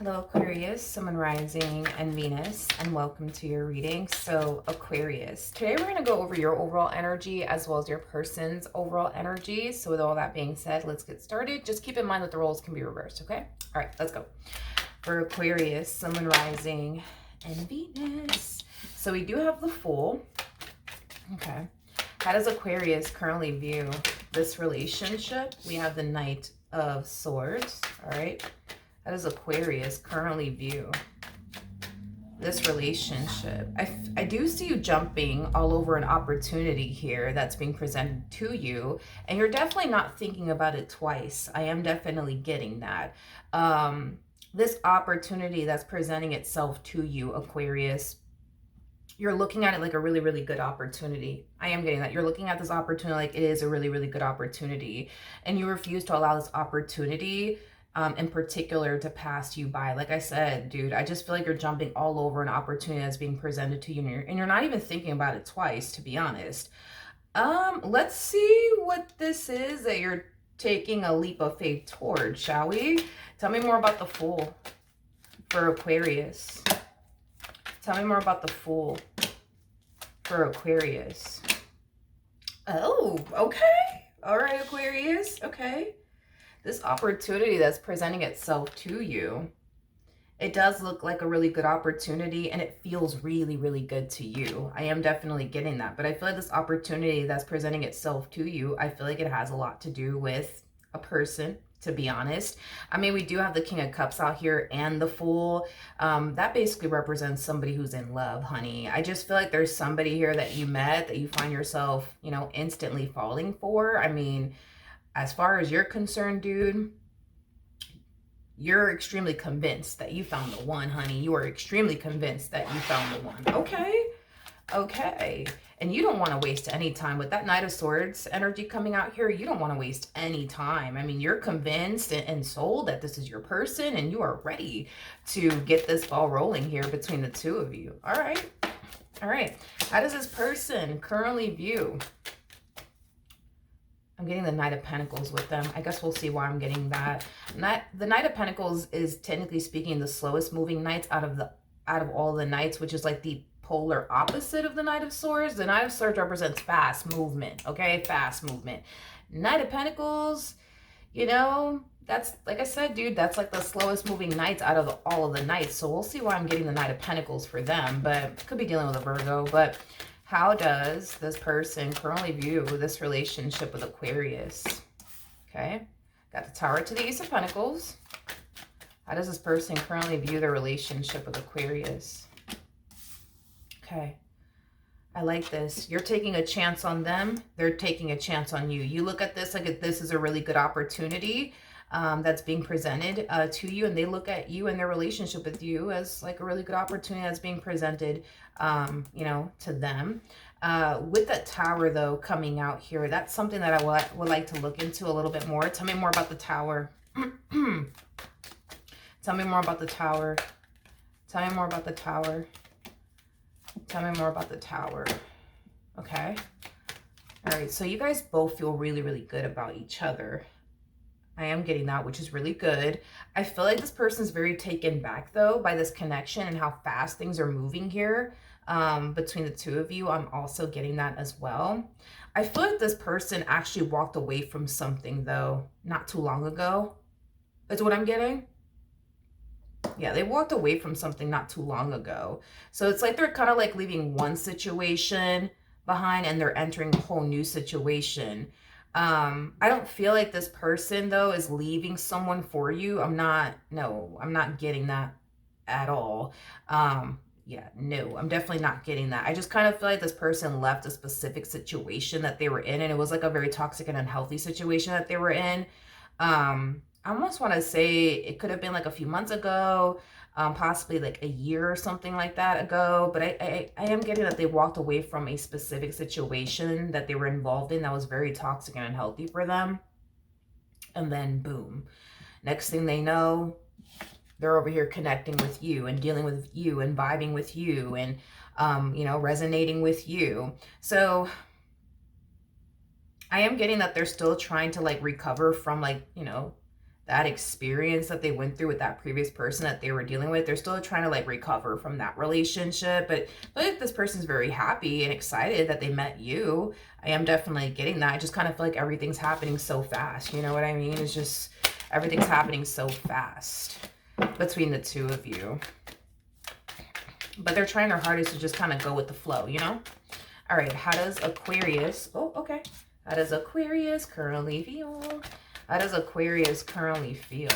Hello Aquarius, Sun, Rising, and Venus, and welcome to your reading. So Aquarius, today we're going to go over your overall energy as well as your person's overall energy. So with all that being said, let's get started. Just keep in mind that the roles can be reversed, okay? All right, let's go. For Aquarius, Sun, Rising, and Venus. So we do have the Fool. Okay. How does Aquarius currently view this relationship? We have the Knight of Swords, all right? How does Aquarius currently view this relationship? I do see you jumping all over an opportunity here that's being presented to you, and you're definitely not thinking about it twice. I am definitely getting that. This opportunity that's presenting itself to you, Aquarius, you're looking at it like a really, really good opportunity. I am getting that. You're looking at this opportunity like it is a really, really good opportunity, and you refuse to allow this opportunity in particular to pass you by. Like I said, dude, I just feel like you're jumping all over an opportunity that's being presented to you, and you're not even thinking about it twice, to be honest. Let's see what this is that you're taking a leap of faith towards, shall we? Tell me more about the Fool for Aquarius. Tell me more about the Fool for Aquarius. Oh, okay. All right, Aquarius. Okay. This opportunity that's presenting itself to you, it does look like a really good opportunity, and it feels really, really good to you. I am definitely getting that. But I feel like this opportunity that's presenting itself to you, I feel like it has a lot to do with a person, to be honest. I mean, we do have the King of Cups out here and the Fool. That basically represents somebody who's in love, honey. I just feel like there's somebody here that you met that you find yourself, you know, instantly falling for. I mean, as far as you're concerned, dude, you're extremely convinced that you found the one, honey. You are extremely convinced that you found the one. Okay. Okay. And you don't want to waste any time with that Knight of Swords energy coming out here. You don't want to waste any time. I mean, you're convinced and sold that this is your person, and you are ready to get this ball rolling here between the two of you. All right. All right. How does this person currently view? I'm getting the Knight of Pentacles with them. I guess we'll see why I'm getting that. The Knight of Pentacles is technically speaking the slowest moving knights out of all the knights, which is like the polar opposite of the Knight of Swords. The Knight of Swords represents fast movement, okay? Fast movement. Knight of Pentacles, you know, that's, like I said, dude, that's like the slowest moving knights out of all of the knights. So we'll see why I'm getting the Knight of Pentacles for them, but could be dealing with a Virgo. But how does this person currently view this relationship with Aquarius? Okay, got the Tower to the Ace of Pentacles. How does this person currently view their relationship with Aquarius? Okay, I like this. You're taking a chance on them. They're taking a chance on you. You look at this like this is a really good opportunity that's being presented to you, and they look at you and their relationship with you as like a really good opportunity that's being presented, you know, to them. With that Tower, though, coming out here, that's something that I would like to look into a little bit more. Tell me more about the Tower. Tell me more about the Tower. Tell me more about the Tower. Tell me more about the Tower. Okay. All right. So you guys both feel really, really good about each other. I am getting that, which is really good. I feel like this person's very taken back, though, by this connection and how fast things are moving here between the two of you. I'm also getting that as well. I feel like this person actually walked away from something, though, not too long ago. That's what I'm getting. Yeah, they walked away from something not too long ago. So it's like they're kind of like leaving one situation behind and they're entering a whole new situation. I don't feel like this person, though, is leaving someone for you. I'm not getting that at all. Yeah, no, I'm definitely not getting that. I just kind of feel like this person left a specific situation that they were in, and it was like a very toxic and unhealthy situation that they were in. I almost want to say it could have been like a few months ago, possibly like a year or something like that ago. But I am getting that they walked away from a specific situation that they were involved in that was very toxic and unhealthy for them. And then boom, next thing they know, they're over here connecting with you and dealing with you and vibing with you and, you know, resonating with you. So I am getting that they're still trying to like recover from like, you know, that experience that they went through with that previous person that they were dealing with. They're still trying to like recover from that relationship, but this person's very happy and excited that they met you. I am definitely getting that. I just kind of feel like everything's happening so fast. You know what I mean? It's just everything's happening so fast between the two of you. But they're trying their hardest to just kind of go with the flow, you know? All right, how does Aquarius, oh, okay. How does Aquarius currently feel? How does Aquarius currently feel?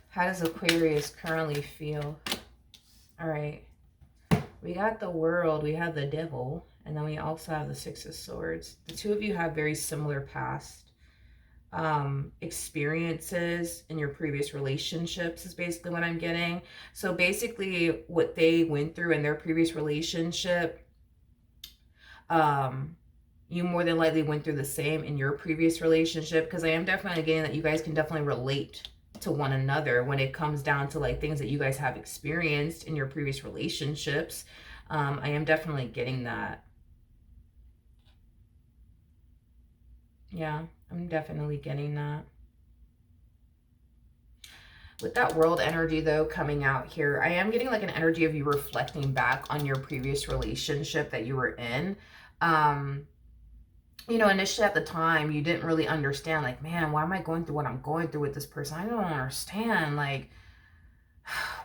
How does Aquarius currently feel? All right. We got the World, we have the Devil, and then we also have the Six of Swords. The two of you have very similar past experiences in your previous relationships is basically what I'm getting. So basically what they went through in their previous relationship, you more than likely went through the same in your previous relationship, because I am definitely getting that you guys can definitely relate to one another when it comes down to like things that you guys have experienced in your previous relationships. I am definitely getting that. Yeah, I'm definitely getting that. With that World energy, though, coming out here, I am getting like an energy of you reflecting back on your previous relationship that you were in. You know, initially at the time, you didn't really understand, like, man, why am I going through what I'm going through with this person? I don't understand. Like,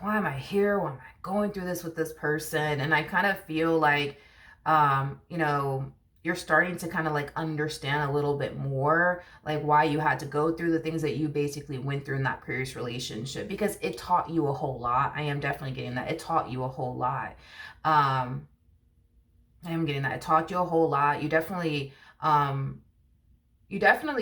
why am I here? Why am I going through this with this person? And I kind of feel like, you know, you're starting to kind of like understand a little bit more, like why you had to go through the things that you basically went through in that previous relationship, because it taught you a whole lot. I am definitely getting that. It taught you a whole lot. I am getting that. It taught you a whole lot. You definitely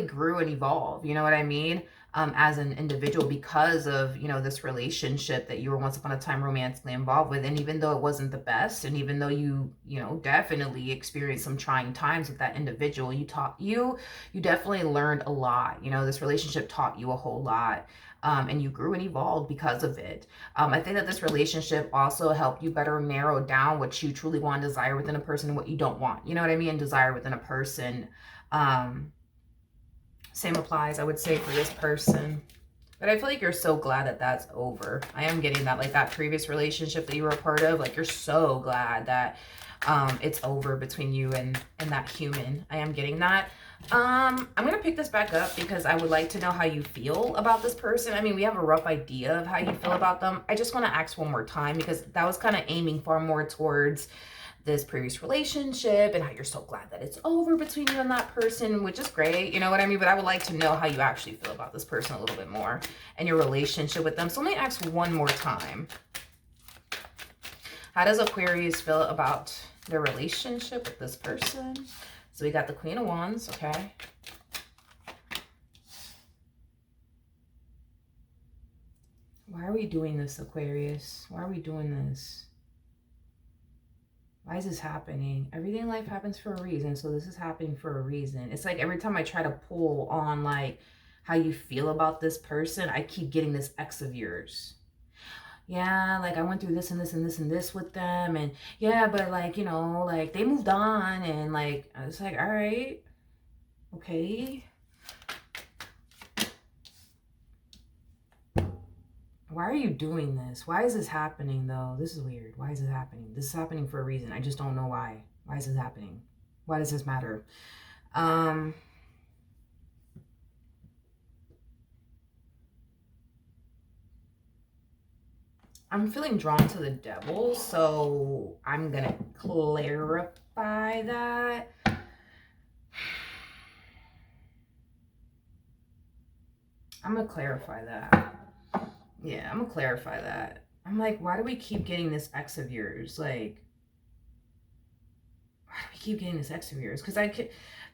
grew and evolved, you know what I mean? As an individual, because of, you know, this relationship that you were once upon a time romantically involved with. And even though it wasn't the best, and even though you know, definitely experienced some trying times with that individual, you definitely learned a lot. You know, this relationship taught you a whole lot. And you grew and evolved because of it. I think that this relationship also helped you better narrow down what you truly want and desire within a person and what you don't want. You know what I mean? Desire within a person. Same applies, I would say, for this person. But I feel like you're so glad that that's over. I am getting that, like that previous relationship that you were a part of, like you're so glad that it's over between you and that human. I am getting that. I'm going to pick this back up because I would like to know how you feel about this person. I mean, we have a rough idea of how you feel about them. I just want to ask one more time because that was kind of aiming far more towards this previous relationship and how you're so glad that it's over between you and that person, which is great, you know what I mean? But I would like to know how you actually feel about this person a little bit more and your relationship with them. So let me ask one more time. How does Aquarius feel about their relationship with this person? So we got the Queen of Wands, okay? Why are we doing this, Aquarius? Why are we doing this? Why is this happening? Everything in life happens for a reason. So this is happening for a reason. It's like every time I try to pull on like how you feel about this person, I keep getting this ex of yours. Yeah, like I went through this and this and this and this with them. And yeah, but like, you know, like they moved on. And like, I was like, all right, okay. Why are you doing this? Why is this happening, though? This is weird. Why is this happening? This is happening for a reason. I just don't know why. Why is this happening? Why does this matter? I'm feeling drawn to the Devil, so I'm going to clarify that. I'm going to clarify that. Yeah, I'm gonna clarify that. I'm like, why do we keep getting this ex of yours? Like, why do we keep getting this ex of yours? Because I could,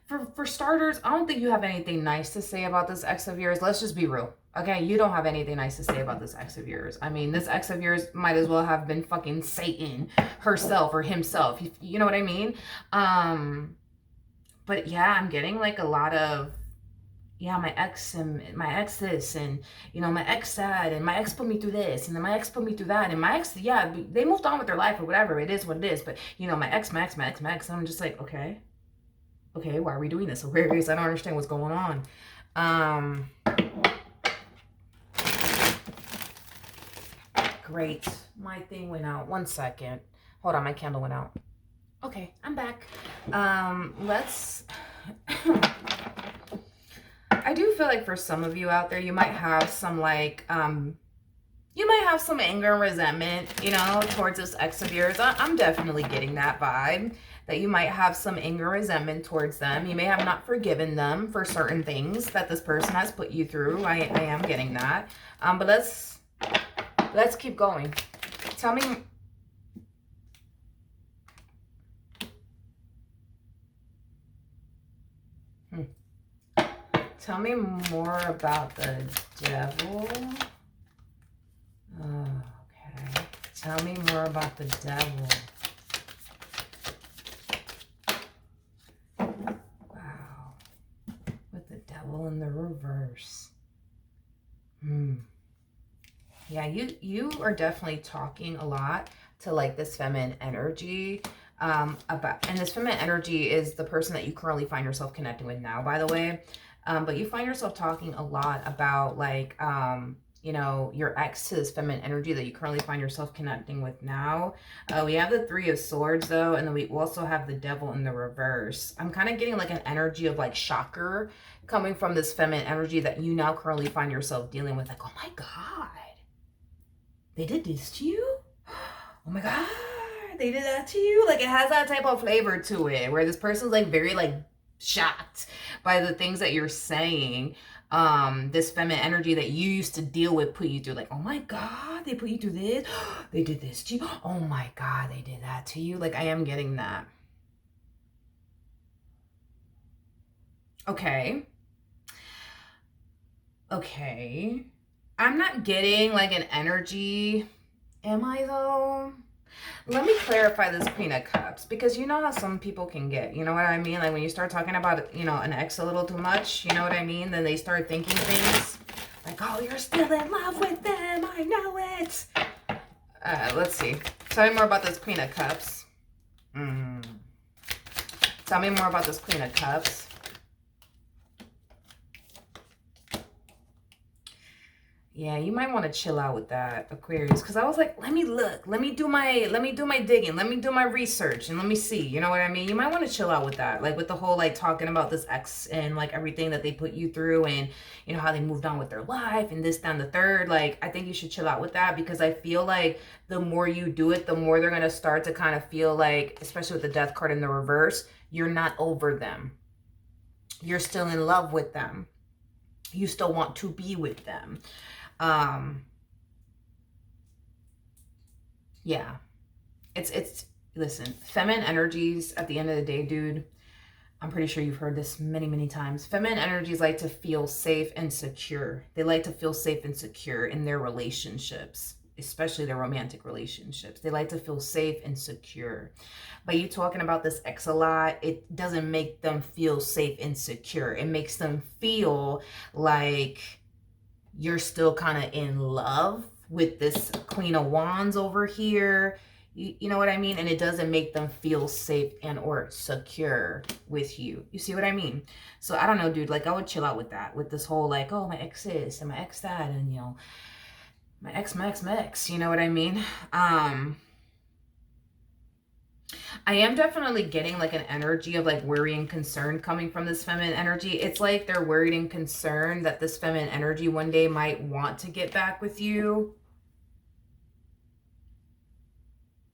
for starters, I don't think you have anything nice to say about this ex of yours. Let's just be real, okay? You don't have anything nice to say about this ex of yours. I mean, this ex of yours might as well have been fucking Satan herself or himself. You know what I mean? But yeah, I'm getting like a lot of, yeah, my ex and my ex this, and you know, my ex that, and my ex put me through this, and then my ex put me through that, and my ex, yeah, they moved on with their life or whatever, it is what it is, but you know, my ex, I'm just like, okay, Okay, why are we doing this? Aquarius, I don't understand what's going on. Great. My thing went out. 1 second. Hold on, my candle went out. Okay, I'm back. Let's... I do feel like for some of you out there, you might have some like, you might have some anger and resentment, you know, towards this ex of yours. I'm definitely getting that vibe, that you might have some anger and resentment towards them. You may have not forgiven them for certain things that this person has put you through. I am getting that. But let's keep going. Tell me... Tell me more about the devil. Oh, okay. Tell me more about the devil. Wow. With the devil in the reverse. Yeah, you are definitely talking a lot to like this feminine energy. And this feminine energy is the person that you currently find yourself connecting with now, by the way. But you find yourself talking a lot about like, you know, your ex to this feminine energy that you currently find yourself connecting with now. We have the Three of Swords though, and then we also have the Devil in the reverse. I'm kind of getting like an energy of like shocker coming from this feminine energy that you now currently find yourself dealing with. Like, oh my God, they did this to you? Oh my God, they did that to you? Like, it has that type of flavor to it where this person's like very like shocked by the things that you're saying. This feminine energy that you used to deal with put you through, like, oh my God, they put you through this. They did this to you. Oh my God, they did that to you. Like, I am getting that. Okay. Okay. I'm not getting like an energy. Am I though? Let me clarify this Queen of Cups, because you know how some people can get, you know what I mean? Like when you start talking about, you know, an ex a little too much, you know what I mean? Then they start thinking things like, oh, you're still in love with them. I know it. Let's see. Tell me more about this Queen of Cups. Tell me more about this Queen of Cups. Yeah, you might want to chill out with that, Aquarius, because I was like, let me look, let me do my digging, let me do my research, and let me see, you know what I mean? You might want to chill out with that, like with the whole like talking about this ex and like everything that they put you through, and you know how they moved on with their life and this, that, and the third. Like, I think you should chill out with that, because I feel like the more you do it, the more they're gonna start to kind of feel like, especially with the Death card in the reverse, you're not over them. You're still in love with them. You still want to be with them. Yeah, it's listen, feminine energies at the end of the day, dude, I'm pretty sure you've heard this many times. Feminine energies like to feel safe and secure. They like to feel safe and secure in their relationships, especially their romantic relationships. They like to feel safe and secure. By you talking about this ex a lot, it doesn't make them feel safe and secure. It makes them feel like you're still kind of in love with this Queen of Wands over here. You know what I mean? And it doesn't make them feel safe and or secure with you. You see what I mean? So I don't know, dude. Like, I would chill out with that. With this whole like, oh, my ex this and my ex that, and you know, my ex. You know what I mean? I am definitely getting like an energy of like worry and concern coming from this feminine energy. It's like they're worried and concerned that this feminine energy one day might want to get back with you.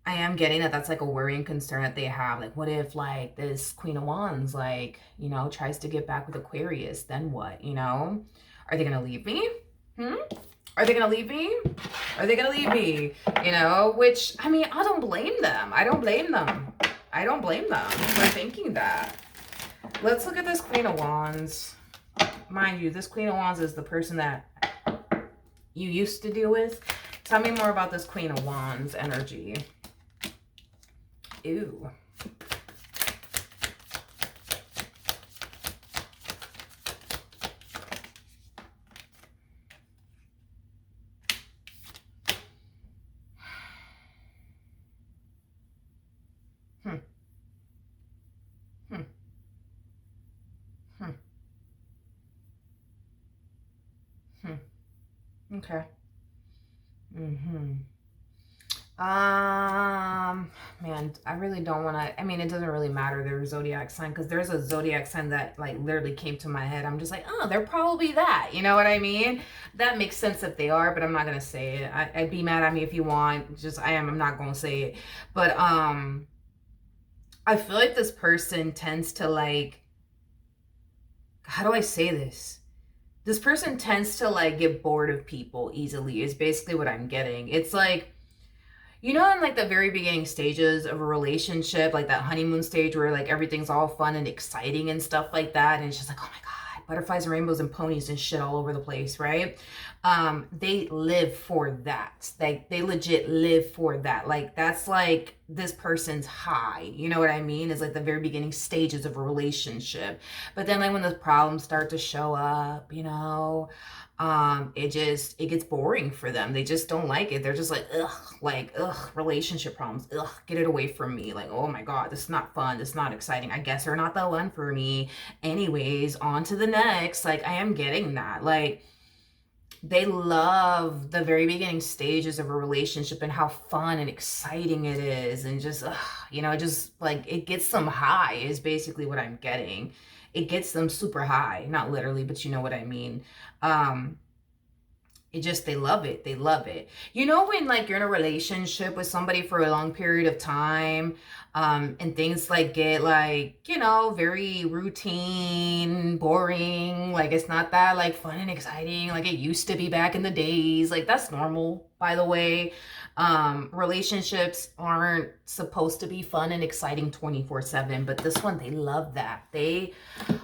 I am getting that that's like a worry and concern that they have. Like, what if like this Queen of Wands, like, you know, tries to get back with Aquarius? Then what, you know? Are they going to leave me? Are they going to leave me? Are they going to leave me? You know, which, I mean, I don't blame them. I don't blame them. I don't blame them for thinking that. Let's look at this Queen of Wands. Mind you, this Queen of Wands is the person that you used to deal with. Tell me more about this Queen of Wands energy. Ew. Okay. Man, I really don't want to. I mean, it doesn't really matter their zodiac sign, because there's a zodiac sign that like literally came to my head. I'm just like, oh, they're probably that. You know what I mean? That makes sense if they are, but I'm not gonna say it. I'd be mad at me if you want. Just I am. I'm not gonna say it. But I feel like this person tends to like. How do I say this? This person tends to like get bored of people easily. Is basically what I'm getting. It's like, you know, in like the very beginning stages of a relationship, like that honeymoon stage where like everything's all fun and exciting and stuff like that, and it's just like, oh my god, butterflies and rainbows and ponies and shit all over the place, right? They live for that. Like they legit live for that. Like that's like this person's high. You know what I mean? It's like the very beginning stages of a relationship. But then like when the problems start to show up, you know, it gets boring for them. They just don't like it. They're just like ugh, relationship problems, ugh, get it away from me. Like, oh my god, this is not fun, this is not exciting, I guess they're not the one for me. Anyways, on to the next. Like I am getting that. Like they love the very beginning stages of a relationship and how fun and exciting it is, and just you know, just like it gets them high is basically what I'm getting. It gets them super high, not literally, but you know what I mean. It just, they love it. They love it. You know, when like you're in a relationship with somebody for a long period of time, and things like get like, you know, very routine, boring, like it's not that like fun and exciting like it used to be back in the days. Like that's normal, by the way. Relationships aren't supposed to be fun and exciting 24/7, but this one, they love that. They,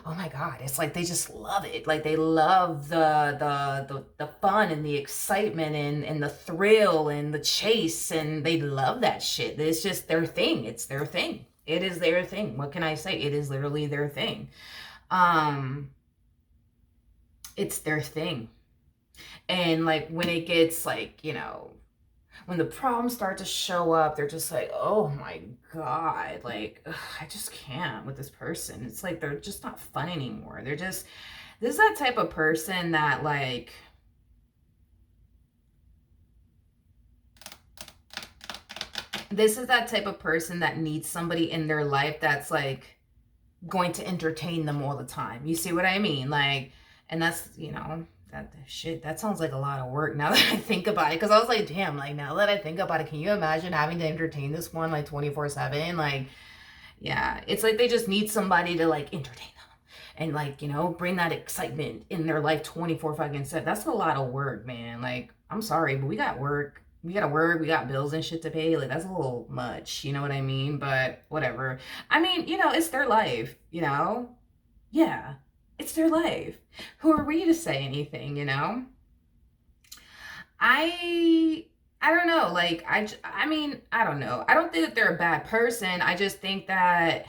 oh my god, it's like they just love it. Like they love the fun and the excitement and the thrill and the chase, and they love that shit. It's just their thing. It's their thing. It is their thing. What can I say? It is literally their thing. It's their thing. And like when it gets like, you know, when the problems start to show up, they're just like, oh my god, like ugh, I just can't with this person. It's like they're just not fun anymore. They're just, this is that type of person that like, this is that type of person that needs somebody in their life that's like going to entertain them all the time. You see what I mean? Like, and that's, you know, that shit, that sounds like a lot of work now that I think about it. Because I was like, damn, like now that I think about it, can you imagine having to entertain this one like 24/7? Like, yeah, it's like they just need somebody to like entertain them and like, you know, bring that excitement in their life 24 fucking 7. That's a lot of work, man. Like, I'm sorry, but we got work. We gotta work, we got bills and shit to pay. Like, that's a little much, you know what I mean? But whatever. I mean, you know, it's their life, you know? Yeah, it's their life. Who are we to say anything, you know? I don't know. Like, I mean, I don't know. I don't think that they're a bad person. I just think that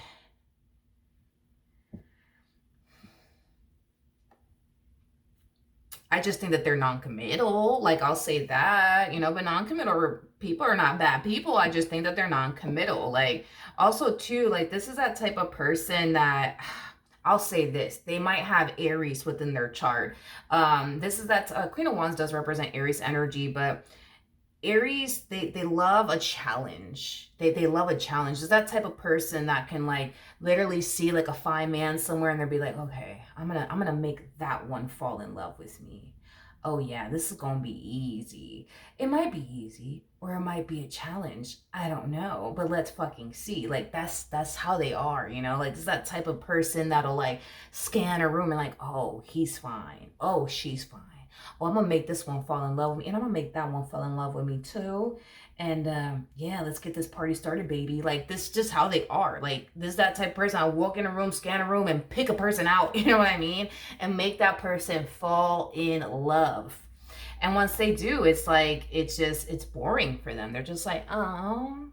they're non-committal. Like, I'll say that, you know, but non-committal people are not bad people. I just think that they're non-committal. Like, also too, like this is that type of person that, I'll say this, they might have Aries within their chart. This is that Queen of Wands does represent Aries energy, but Aries, they love a challenge. They love a challenge. There's that type of person that can like literally see like a fine man somewhere and they'll be like, okay, I'm gonna make that one fall in love with me. Oh yeah, this is gonna be easy. It might be easy or it might be a challenge. I don't know, but let's fucking see. Like that's how they are, you know? Like it's that type of person that'll like scan a room and like, oh, he's fine. Oh, she's fine. Oh, I'm gonna make this one fall in love with me, and I'm gonna make that one fall in love with me too. And yeah, let's get this party started, baby. Like this is just how they are. Like this is that type of person. I walk in a room, scan a room, and pick a person out, you know what I mean? And make that person fall in love. And once they do, it's like it's boring for them. They're just like, oh,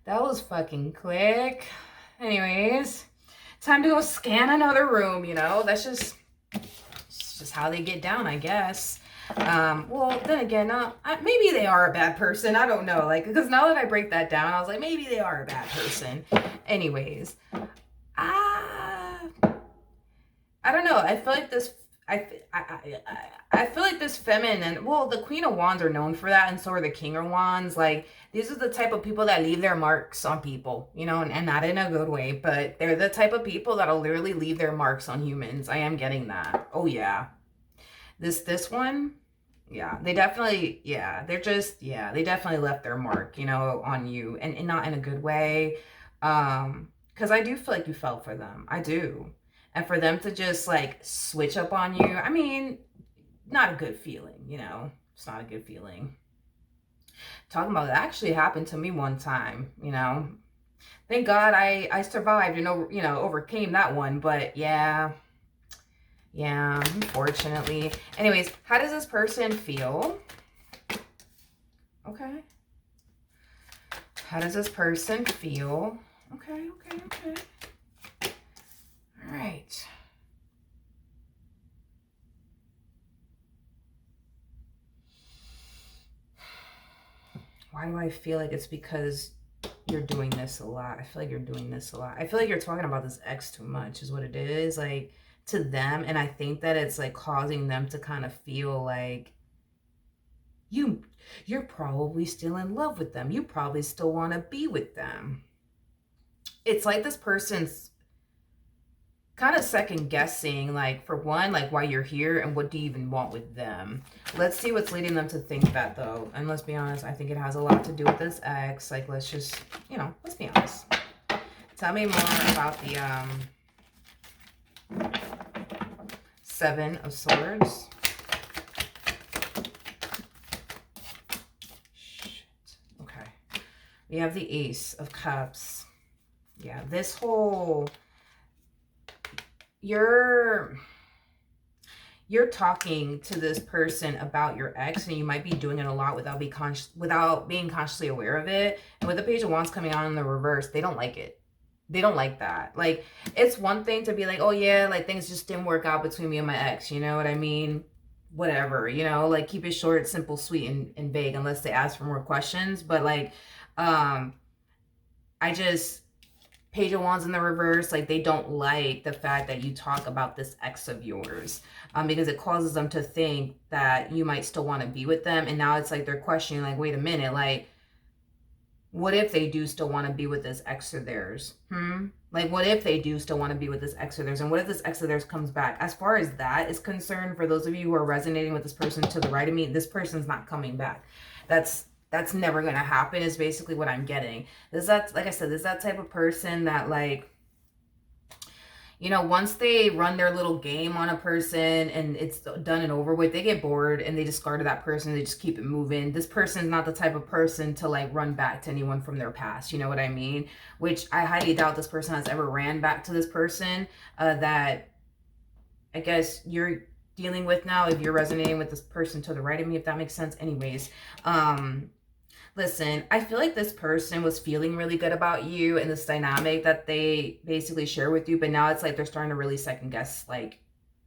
that was fucking quick. Anyways, time to go scan another room, you know? That's just how they get down, I guess. Well, then again, maybe they are a bad person. I don't know. Like, because now that I break that down, I was like, maybe they are a bad person. Anyways, I don't know. I feel like this. I feel like this feminine, well, the Queen of Wands are known for that, and so are the King of Wands. Like, these are the type of people that leave their marks on people, you know, and not in a good way, but they're the type of people that'll literally leave their marks on humans. I am getting that. Oh, yeah. This one, yeah, they definitely, yeah, they're just, yeah, they definitely left their mark, you know, on you, and not in a good way. Because I do feel like you fell for them. I do. And for them to just like switch up on you, I mean, not a good feeling, you know. It's not a good feeling. Talking about it actually happened to me one time, you know. Thank God I survived and overcame that one, but yeah, unfortunately. Anyways, how does this person feel? Okay. How does this person feel? Okay. All right. Why do I feel like it's because you're doing this a lot? I feel like you're doing this a lot. I feel like you're talking about this ex too much is what it is, like, to them. And I think that it's like causing them to kind of feel like you're probably still in love with them. You probably still want to be with them. It's like this person's kind of second guessing, like, for one, like, why you're here and what do you even want with them. Let's see what's leading them to think that, though. And let's be honest, I think it has a lot to do with this ex. Like, let's just, let's be honest. Tell me more about the Seven of Swords. Shit. Okay. We have the Ace of Cups. Yeah, this whole... You're talking to this person about your ex, and you might be doing it a lot without being consciously aware of it. And with the Page of Wands coming on in the reverse, they don't like it. They don't like that. Like, it's one thing to be like, oh yeah, like things just didn't work out between me and my ex, you know what I mean? Whatever, like keep it short, simple, sweet, and vague, unless they ask for more questions. But like, Page of Wands in the reverse, like, they don't like the fact that you talk about this ex of yours, because it causes them to think that you might still want to be with them. And now it's like they're questioning, like, wait a minute, like, what if they do still want to be with this ex of theirs? Like, what if they do still want to be with this ex of theirs? And what if this ex of theirs comes back? As far as that is concerned, for those of you who are resonating with this person to the right of me, this person's not coming back. That's never going to happen, is basically what I'm getting. Like I said, there's that type of person that, like, once they run their little game on a person and it's done and over with, they get bored and they discard that person. They just keep it moving. This person's not the type of person to, like, run back to anyone from their past. You know what I mean? Which I highly doubt this person has ever ran back to this person that I guess you're dealing with now, if you're resonating with this person to the right of me, if that makes sense. Anyways, listen, I feel like this person was feeling really good about you and this dynamic that they basically share with you, but now it's like they're starting to really second guess, like,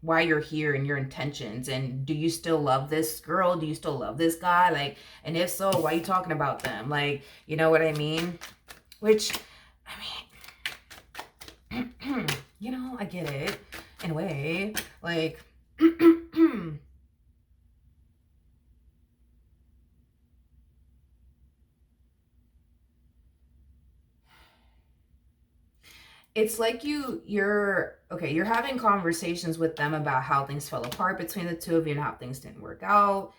why you're here and your intentions. And do you still love this girl? Do you still love this guy? Like, and if so, why are you talking about them? Like, you know what I mean? Which, I mean, I get it in a way. Like, it's like you're having conversations with them about how things fell apart between the two of you and how things didn't work out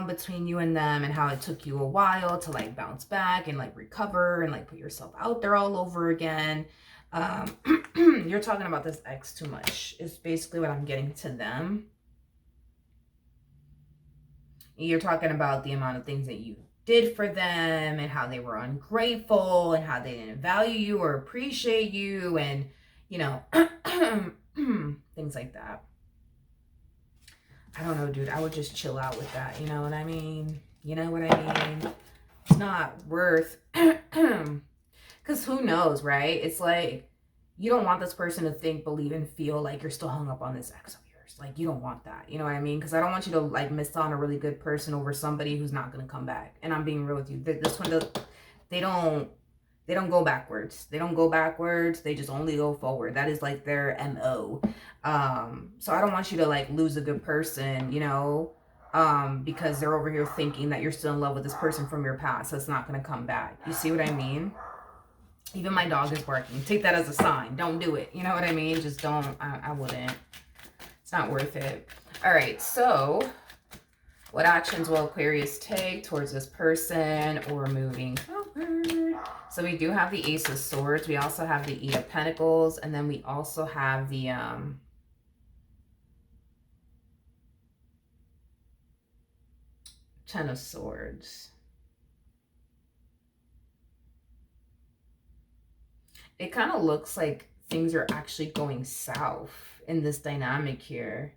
between you and them, and how it took you a while to, like, bounce back and, like, recover and, like, put yourself out there all over again. You're talking about this ex too much is basically what I'm getting to them. You're talking about the amount of things that you did for them and how they were ungrateful and how they didn't value you or appreciate you, and things like that. I don't know, dude. I would just chill out with that. You know what I mean? It's not worth, because who knows, right? It's like, you don't want this person to think, believe, and feel like you're still hung up on this ex of yours. Like, you don't want that. You know what I mean? Because I don't want you to, like, miss out on a really good person over somebody who's not going to come back. And I'm being real with you. This one, they don't They don't go backwards. They don't go backwards. They just only go forward. That is like their MO. So I don't want you to like lose a good person, you know, because they're over here thinking that you're still in love with this person from your past. That's not going to come back. You see what I mean? Even my dog is barking. Take that as a sign. Don't do it. You know what I mean? Just don't. I wouldn't. It's not worth it. All right. So what actions will Aquarius take towards this person or moving forward? So we do have the Ace of Swords. We also have the Eight of Pentacles. And then we also have the Ten of Swords. It kind of looks like things are actually going south in this dynamic here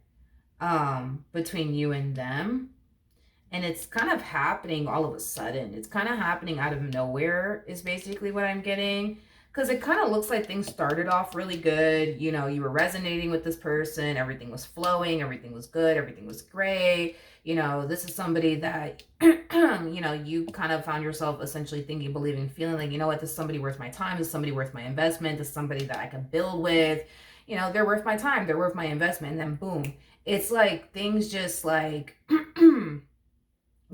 between you and them. And it's kind of happening all of a sudden. It's kind of happening out of nowhere is basically what I'm getting. Because it kind of looks like things started off really good. You know, you were resonating with this person. Everything was flowing. Everything was good. Everything was great. You know, this is somebody that, you know, you kind of found yourself essentially thinking, believing, feeling like, you know what, this is somebody worth my time. This is somebody worth my investment. This is somebody that I can build with. You know, they're worth my time. They're worth my investment. And then boom. It's like things just like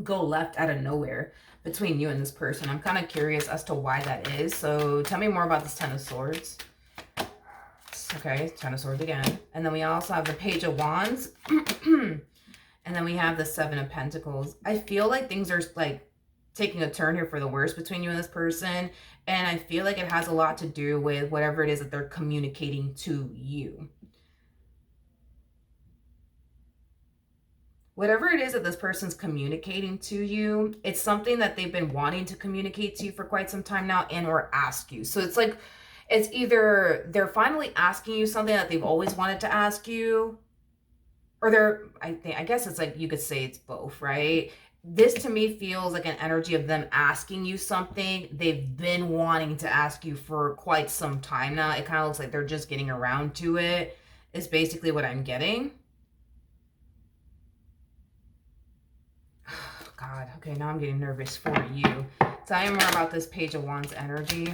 go left out of nowhere between you and this person. I'm kind of curious as to why that is. So tell me more about this Ten of Swords. Okay, Ten of Swords again. And then we also have the Page of Wands. And then we have the Seven of Pentacles. I feel like things are like taking a turn here for the worse between you and this person. And I feel like it has a lot to do with whatever it is that they're communicating to you. Whatever it is that this person's communicating to you, it's something that they've been wanting to communicate to you for quite some time now and or ask you. So it's like, it's either they're finally asking you something that they've always wanted to ask you, or I guess it's like, you could say it's both, right? This to me feels like an energy of them asking you something they've been wanting to ask you for quite some time now. It kind of looks like they're just getting around to it, is basically what I'm getting. God, okay, now I'm getting nervous for you. Tell me more about this Page of Wands energy.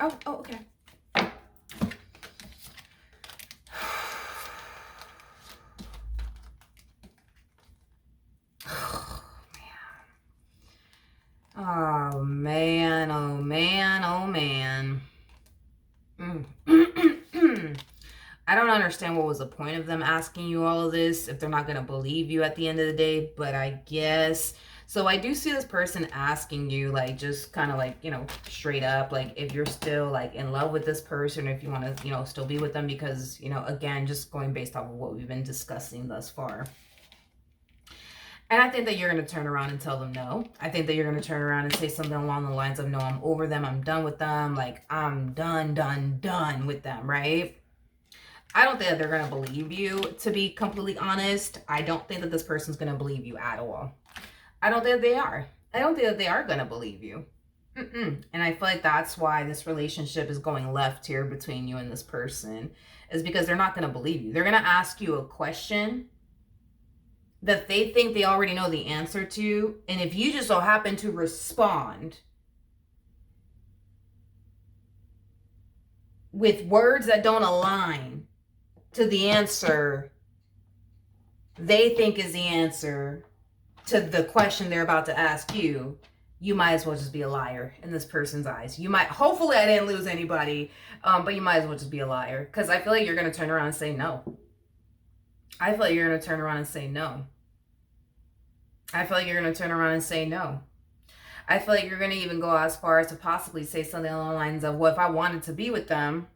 Oh, okay. Oh, man, oh, man, oh, man. I don't understand what was the point of them asking you all of this if they're not going to believe you at the end of the day, but I guess. So I do see this person asking you, like, just kind of like, you know, straight up, like, if you're still like in love with this person, or if you want to, you know, still be with them, because, you know, again, just going based off of what we've been discussing thus far. And I think that you're going to turn around and tell them no. I think that you're going to turn around and say something along the lines of, no, I'm over them. I'm done with them. Like, I'm done with them, right? I don't think that they're going to believe you, to be completely honest. I don't think that this person's going to believe you at all. I don't think that they are. I don't think that they are going to believe you. And I feel like that's why this relationship is going left here between you and this person, is because they're not going to believe you. They're going to ask you a question that they think they already know the answer to. And if you just so happen to respond with words that don't align to the answer they think is the answer to the question they're about to ask you, you might as well just be a liar in this person's eyes. You might, hopefully I didn't lose anybody, but you might as well just be a liar, because I feel like you're going to turn around and say no. I feel like you're going to turn around and say no. I feel like you're going to turn around and say no. I feel like you're going to even go as far as to possibly say something along the lines of, well, if I wanted to be with them,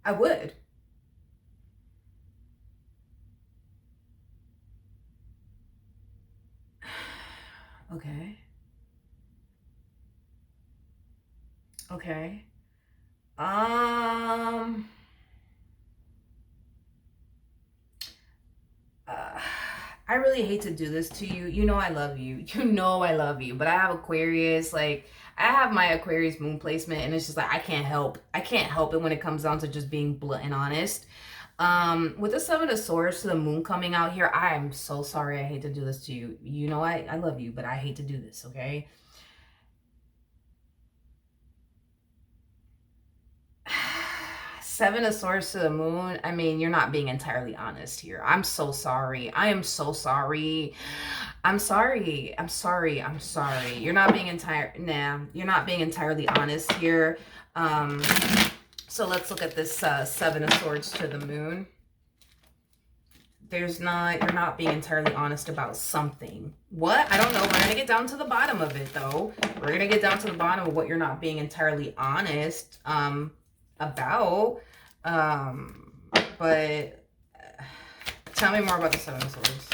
I would. Okay. Okay. I really hate to do this to you. You know I love you. You know I love you. But I have Aquarius. Like, I have my Aquarius moon placement, and it's just like I can't help it when it comes down to just being blunt and honest. With the Seven of Swords to the Moon coming out here, I am so sorry. I hate to do this to you. You know, I love you, but I hate to do this, okay? Seven of Swords to the Moon. I mean, you're not being entirely honest here. I'm so sorry. I am so sorry. I'm sorry. I'm sorry. I'm sorry. You're not being you're not being entirely honest here. So let's look at this Seven of Swords to the Moon. You're not being entirely honest about something. What? I don't know. We're going to get down to the bottom of it, though. We're going to get down to the bottom of what you're not being entirely honest about. But tell me more about the Seven of Swords.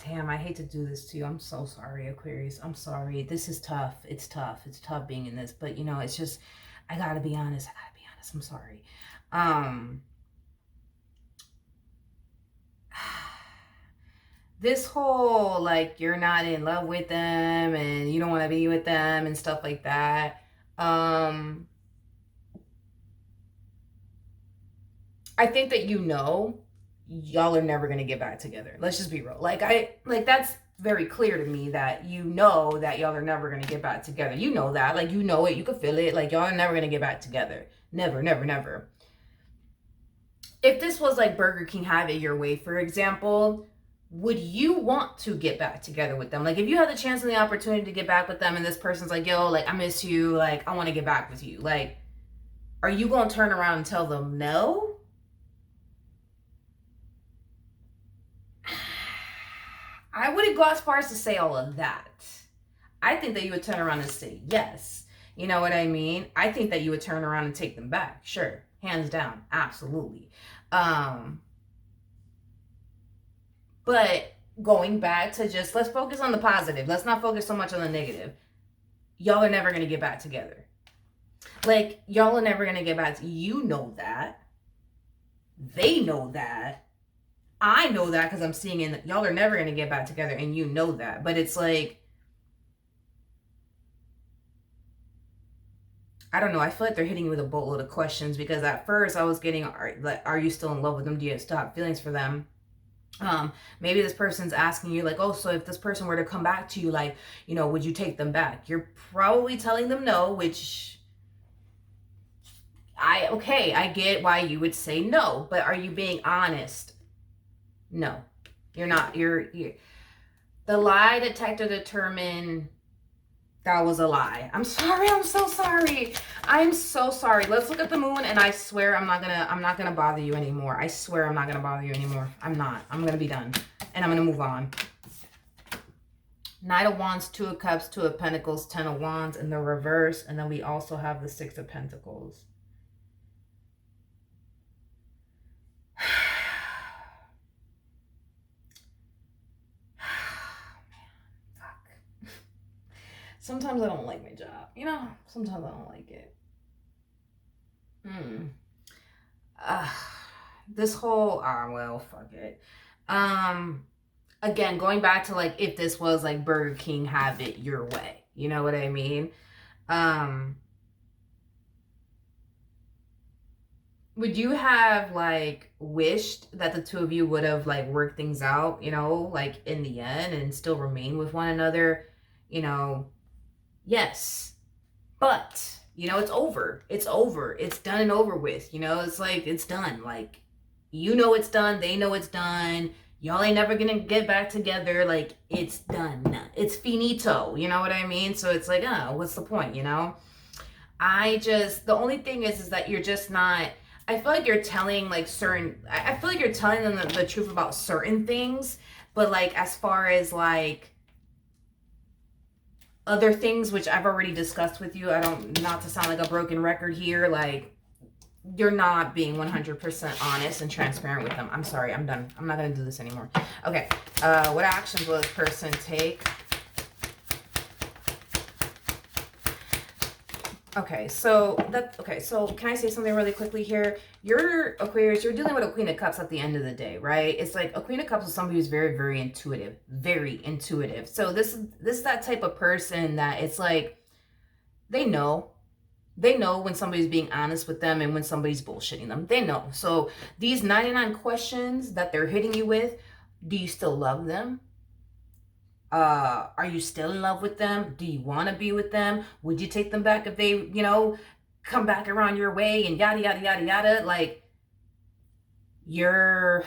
Damn, I hate to do this to you. I'm so sorry, Aquarius. I'm sorry. This is tough. It's tough. It's tough being in this. But, you know, it's just, I gotta be honest. I'm sorry. This whole, like, you're not in love with them and you don't want to be with them and stuff like that. I think that y'all are never going to get back together. Let's just be real. Like, that's very clear to me that you know that y'all are never going to get back together. You know that. Like, you know it. You can feel it. Like, y'all are never going to get back together. Never, never, never. If this was like Burger King Have It Your Way, for example, would you want to get back together with them? Like, if you had the chance and the opportunity to get back with them and this person's like, yo, like, I miss you. Like, I want to get back with you. Like, are you going to turn around and tell them no? I wouldn't go as far as to say all of that. I think that you would turn around and say yes. You know what I mean? I think that you would turn around and take them back. Sure. Hands down. Absolutely. But going back to just, let's focus on the positive. Let's not focus so much on the negative. Y'all are never going to get back together. Like, y'all are never going to get back. You know that. They know that. I know that because I'm seeing it. Y'all are never going to get back together, and you know that. But it's like, I don't know. I feel like they're hitting me with a boatload of questions because at first I was getting, are you still in love with them? Do you still have feelings for them? Maybe this person's asking you like, oh, so if this person were to come back to you, like, you know, would you take them back? You're probably telling them no, which I get why you would say no, but are you being honest? No, you're not. You're the lie detector determined that was a lie. I'm sorry. I'm so sorry. I'm so sorry. Let's look at the moon, and I swear I'm not gonna bother you anymore. I swear I'm not gonna bother you anymore. I'm not. I'm gonna be done, and I'm gonna move on. Knight of Wands, Two of Cups, Two of Pentacles, Ten of Wands in the reverse, and then we also have the Six of Pentacles. Sometimes I don't like my job, you know? Sometimes I don't like it. This whole, well, fuck it. Again, going back to like, if this was like Burger King Have It Your Way, you know what I mean? Would you have like wished that the two of you would have like worked things out, you know, like in the end and still remain with one another, you know? Yes, but, you know, it's over. It's over. It's done and over with. You know, it's like, it's done. Like, you know it's done. They know it's done. Y'all ain't never gonna get back together. Like, it's done. It's finito. You know what I mean? So it's like, oh, what's the point, you know? The only thing is that you're just not, I feel like you're telling, like, I feel like you're telling them the truth about certain things, but, like, as far as, like, other things, which I've already discussed with you, not to sound like a broken record here, like, you're not being 100% honest and transparent with them. I'm sorry, I'm done. I'm not going to do this anymore. Okay, what actions will this person take? Okay, so so can I say something really quickly here? You're Aquarius, you're dealing with a Queen of Cups at the end of the day, right? It's like a Queen of Cups is somebody who's very, very intuitive, very intuitive. So this is that type of person that it's like they know. They know when somebody's being honest with them and when somebody's bullshitting them. They know. So these 99 questions that they're hitting you with, do you still love them? Are you still in love with them? Do you want to be with them? Would you take them back if they, come back around your way and yada yada yada yada? Like you're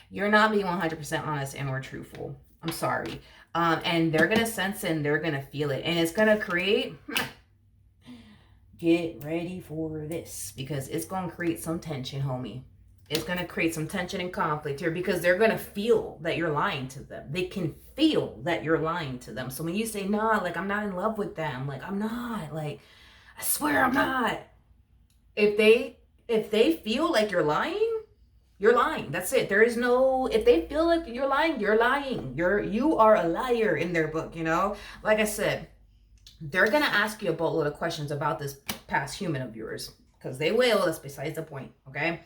you're not being 100% honest and or truthful. I'm sorry. And they're gonna sense it and they're gonna feel it, and it's gonna create. Get ready for this, because it's gonna create some tension, homie. It's going to create some tension and conflict here, because they're going to feel that you're lying to them. They can feel that you're lying to them. So when you say, nah, like, I'm not in love with them, like, I'm not, like, I swear I'm not. If they feel like you're lying, you're lying. That's it. There is no, if they feel like you're lying, you're lying. You are a liar in their book, Like I said, they're going to ask you a boatload of questions about this past human of yours, because they will. That's besides the point, okay?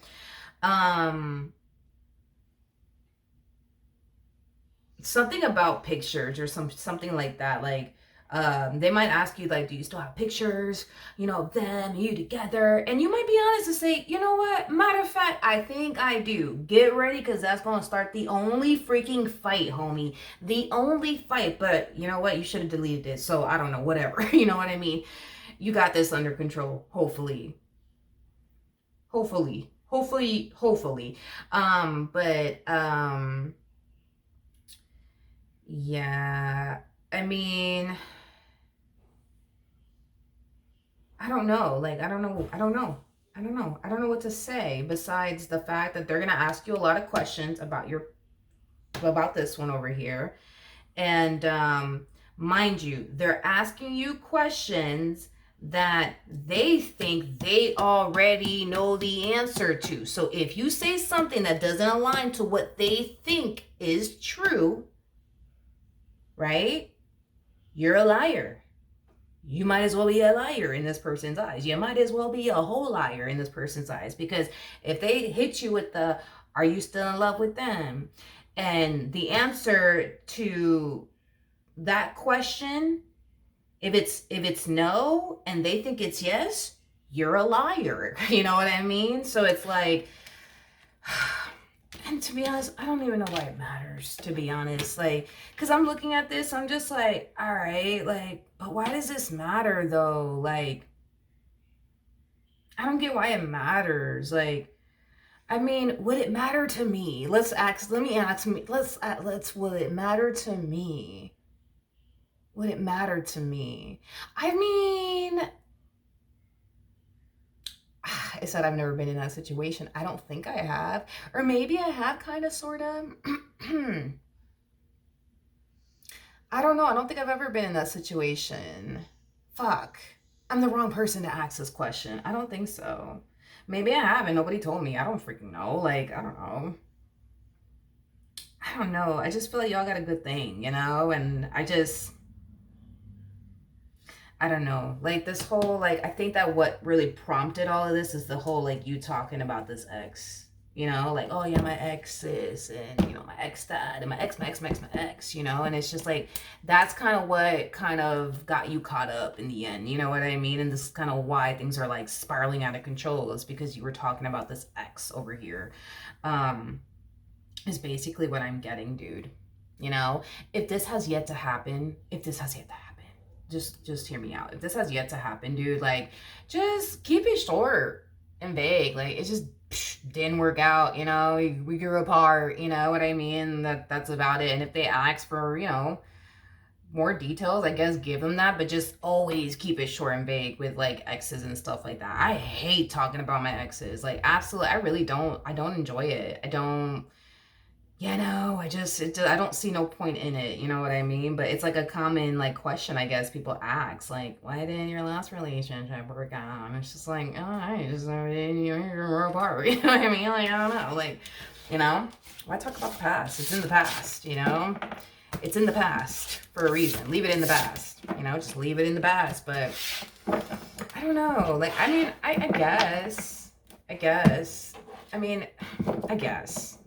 Something about pictures or something like that. Like, they might ask you, like, do you still have pictures, of them, you together? And you might be honest and say, you know what? Matter of fact, I think I do. Get ready, because that's going to start the only freaking fight, homie. The only fight. But you know what? You should have deleted it. So I don't know, whatever. You know what I mean? You got this under control, hopefully. Hopefully. Yeah, I mean, I don't know. Like, I don't know what to say besides the fact that they're going to ask you a lot of questions about this one over here. And, mind you, they're asking you questions that they think they already know the answer to. So if you say something that doesn't align to what they think is true, right? You're a liar. You might as well be a liar in this person's eyes. You might as well be a whole liar in this person's eyes, because if they hit you with the, are you still in love with them? And the answer to that question, if it's no and they think it's yes, you're a liar. You know what I mean? So it's like, and to be honest, I don't even know why it matters, to be honest. Like, because I'm looking at this, I'm just like, all right, like, but why does this matter though? Like, I don't get why it matters. Like, I mean, would it matter to me? Will it matter to me? Would it matter to me? I mean, I said I've never been in that situation. I don't think I have. Or maybe I have, kind of, sort of. I don't know. I don't think I've ever been in that situation. Fuck. I'm the wrong person to ask this question. I don't think so. Maybe I have and nobody told me. I don't freaking know. Like, I don't know. I don't know. I just feel like y'all got a good thing, And I don't know, like this whole, like, I think that what really prompted all of this is the whole, like, you talking about this ex, like, oh yeah, my ex is, and, my ex dad, and my ex, and it's just like, that's kind of what kind of got you caught up in the end, you know what I mean? And this is kind of why things are, like, spiraling out of control, is because you were talking about this ex over here, is basically what I'm getting, dude. If this has yet to happen, just hear me out. If this has yet to happen, dude, like, just keep it short and vague. Like, it just didn't work out, we grew apart, you know what I mean? That's about it. And if they ask for, more details, I guess give them that, but just always keep it short and vague with, like, exes and stuff like that. I hate talking about my exes. Like, absolutely, I really don't. I don't enjoy it. I don't. I don't see no point in it, you know what I mean? But it's like a common, like, question, I guess, people ask, like, why didn't your last relationship work out? And it's just like, oh, you're apart, you know what I mean? Like, I don't know, like, why talk about the past? It's in the past, It's in the past for a reason. Leave it in the past, just leave it in the past. But I I don't know. Like, I mean, I guess. I guess. I mean, I guess.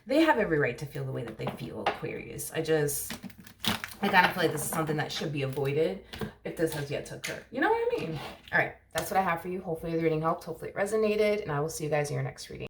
They have every right to feel the way that they feel, Aquarius. I kind of feel like this is something that should be avoided if this has yet to occur. You know what I mean? All right, that's what I have for you. Hopefully the reading helped. Hopefully it resonated, and I will see you guys in your next reading.